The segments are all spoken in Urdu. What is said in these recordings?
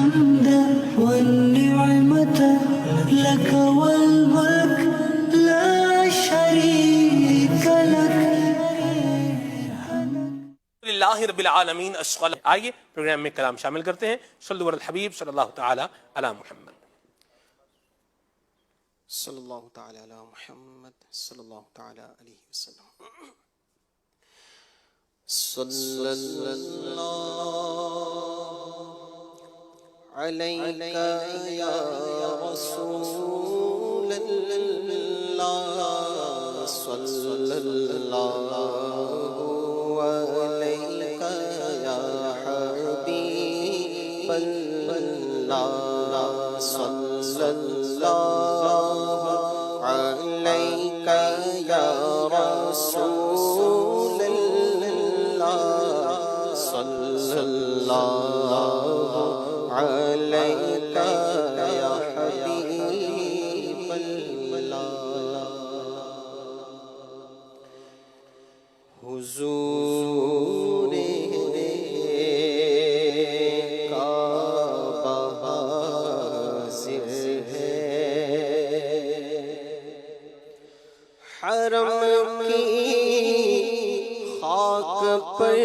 الحمد والنعمة لك والملك لا شريك لك. اللہ رب العالمین الصلاۃ. آئیے پروگرام میں کلام شامل کرتے ہیں. صلو علی الحبیب صلی اللہ تعالی علی محمد. صلی اللہ تعالی علی محمد صلی اللہ تعالی علیہ وسلم. صلی اللہ علیک یا رسول اللہ صلی اللہ علیک یا حبیب اللہ صلی اللہ علیک یا رسول اللہ صلی اللہ علیک یا حبیب اللہ. حضور کعبہ حاضر ہے، حرم کی خاک پر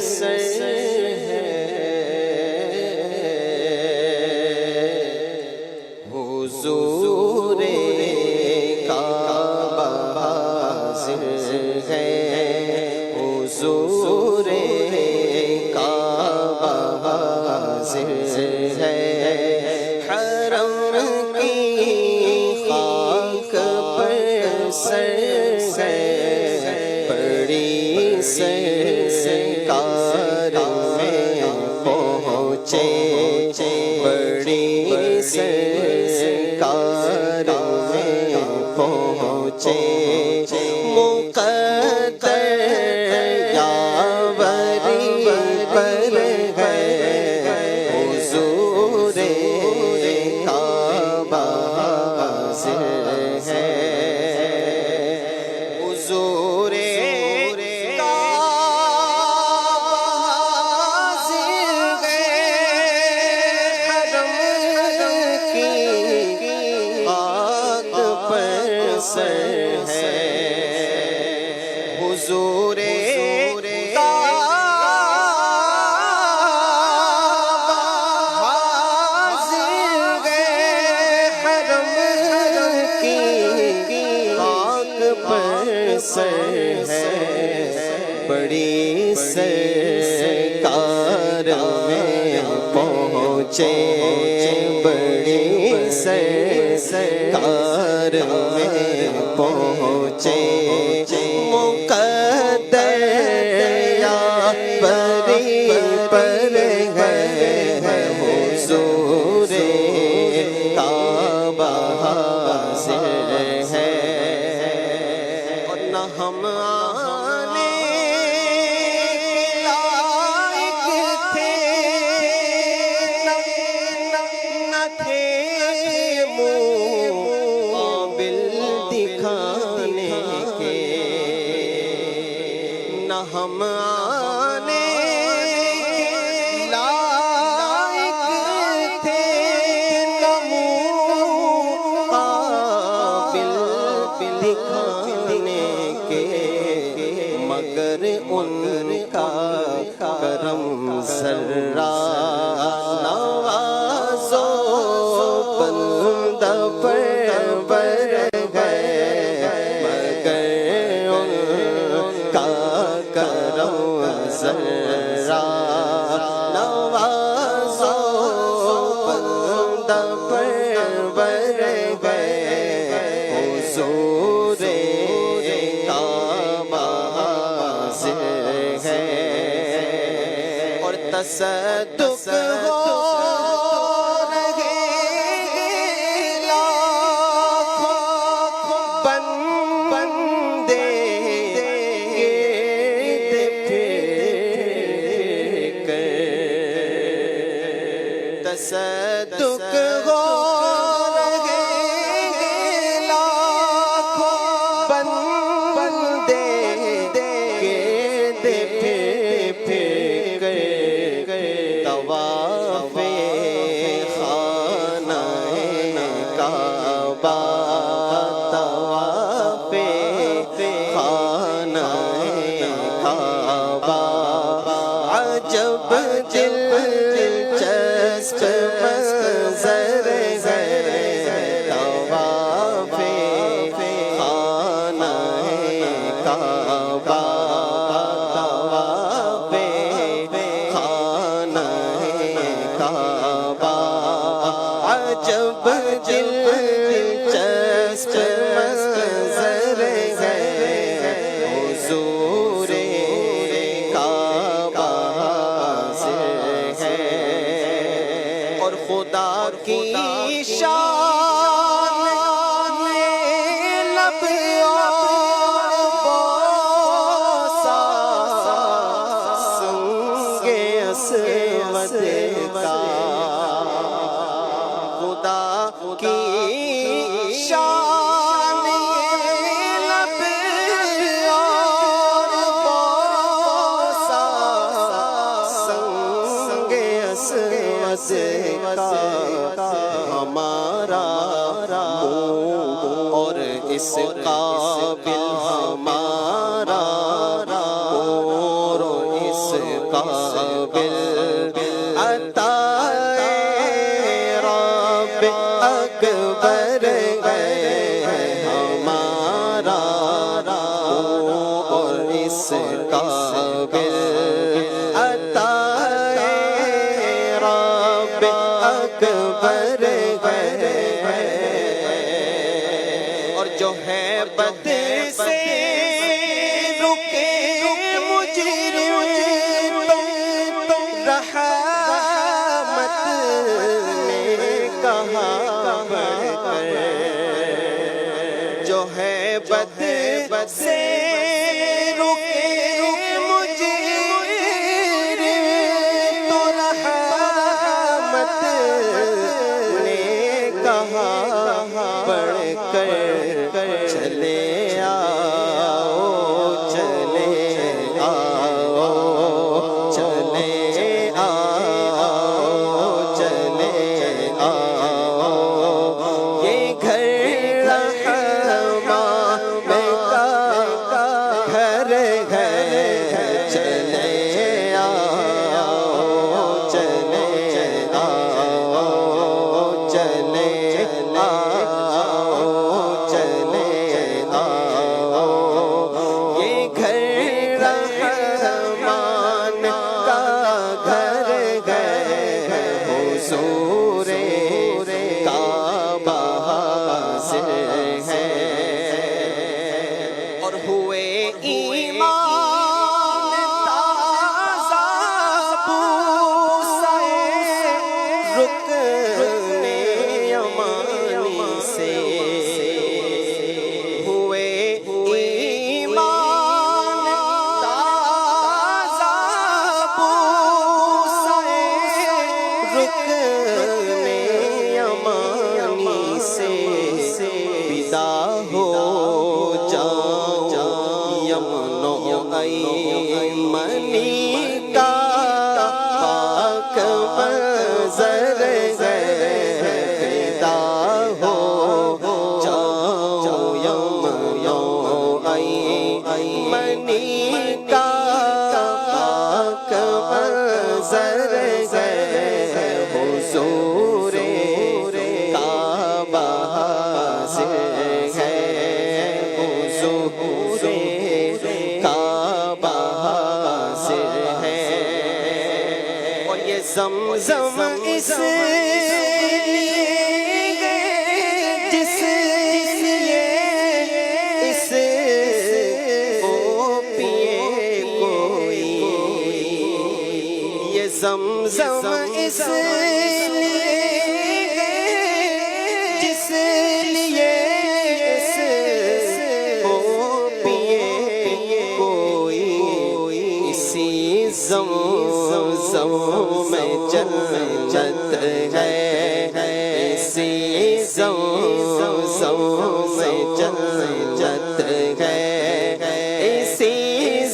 سر ہے، حضور کعبہ حاضر ہے، حضور کعبہ حاضر ہے، حرم کی خاک پر سر ہے، بڑی سرکار میں پہنچے، بڑی سرکار میں پہنچے، مقدر یاوری پر ہے، حضور کعبہ حاضر ہے، حضور حضور کعبہ حاضر ہے، حرم کی خاک پر سر ہے، بڑی سرکار میں پہنچے، بڑی سرکار میں پہنچے، مقدر یاوری پر ہے، حضور کعبہ حاضر ہے، اور نہ ہم آنے لائق تھے، نہ تھے منہ قابل دکھانے کے، نہ ہم آنے لائق تھے، نہ منہ قابل دکھانے کے، مگر ان کا کرم ذرہ نوازو بندہ پر گئے، مگر ان کا کرم ذرہ نوازو بندہ پر گئے، حضور کعبہ حاضر ہے، اور تصدق ہو رہے لاکھوں بندے گرد پھر کر، تصدق ہو رہے لاکھوں بندے گرد پھر کر، طواف دلچسپ منظر ہے طواف خانہ کعبہ، طواف خانہ کعبہ، عجب دلچسپ منظر ہے حضور کعبہ سے ہے، اور خدا کی شان لب اور بوسہ سنگ اسود کا، خدا کی شان لب اور بوسہ سنگ اسود کا، ہمارا منہ اور اس قابل ہمارا اور اس قابل عطا رب اکبر ہے ہمارا اور اس قابل عطا رب اکبر ہے، اور جو ہے بد سے رکے مجرم تو رحمت نے کہا بڑھ کر، جو ہے بد سے رکے مجرم تو رحمت نے کہا بڑھ کر، چلے آؤ چلے آؤ چلے آؤ چلے آؤ، یہ گھر رحمان کا گھر ہے، چلے آؤ چلے آؤ چلے آؤ چلے آؤ، یہ گھر رحمان کا گھر ہے حضور کعبہ سے ہے، اور ہوئے ایمان تازہ بوسہ رکن یمانی سے، ہوئے ایمان تازہ بوسہ رکن یمانی سے، فدا ہو جاؤ یمن و ایمنی کا پاک منظر ہے، فدا ہو جاؤ یمن و ایمنی کا پاک منظر ہے حضور کعبہ سے ہے، حضور کعبہ سے ہے، اور یہ زمزم اس لیے جس لیے اس کو پیے کوئی، یہ زمزم اس لیے جس لیے اس کو پیے کوئی، اسی زمزم میں جنت ہے، اسی زمزم میں جنت ہے، اسی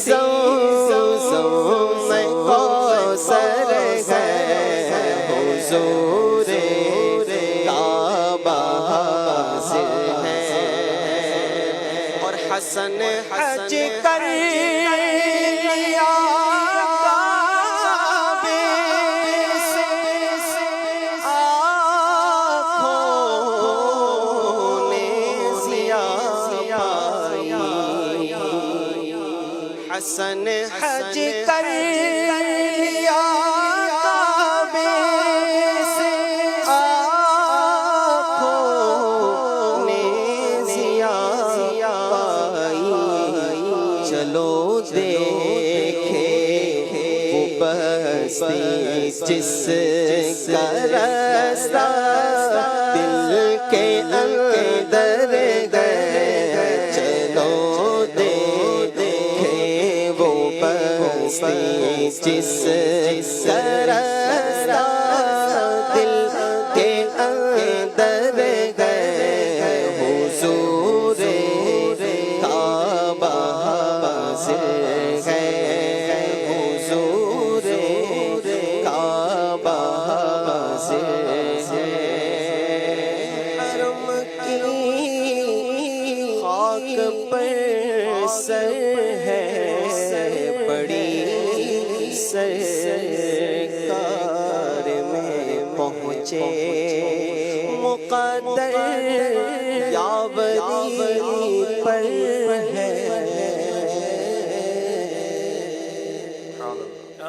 زمزم میں کوثر ہے حضور کعبہ سے ہے، اور حسن حج کر لیا کعبے سے، حسن حج کر لیا کعبے سے آنکھوں نے ضیا پائی چلو دیکھے وہ بستی جس کا راستہ دل کے اندر گئے چلو دیکھے وہ بستی جس کا راستہ دل کے اندر گئے حضور کعبہ حاضر ہے حضور کعبہ حاضر ہے حرم کی خاک پر سر ہے بڑی سرکار میں پہنچے مقدر یاوری پر ہے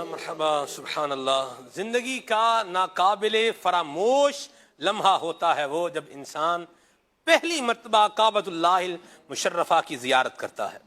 مرحبا سبحان اللہ. زندگی کا ناقابل فراموش لمحہ ہوتا ہے وہ جب انسان پہلی مرتبہ کعبۃ اللہ المشرفہ کی زیارت کرتا ہے.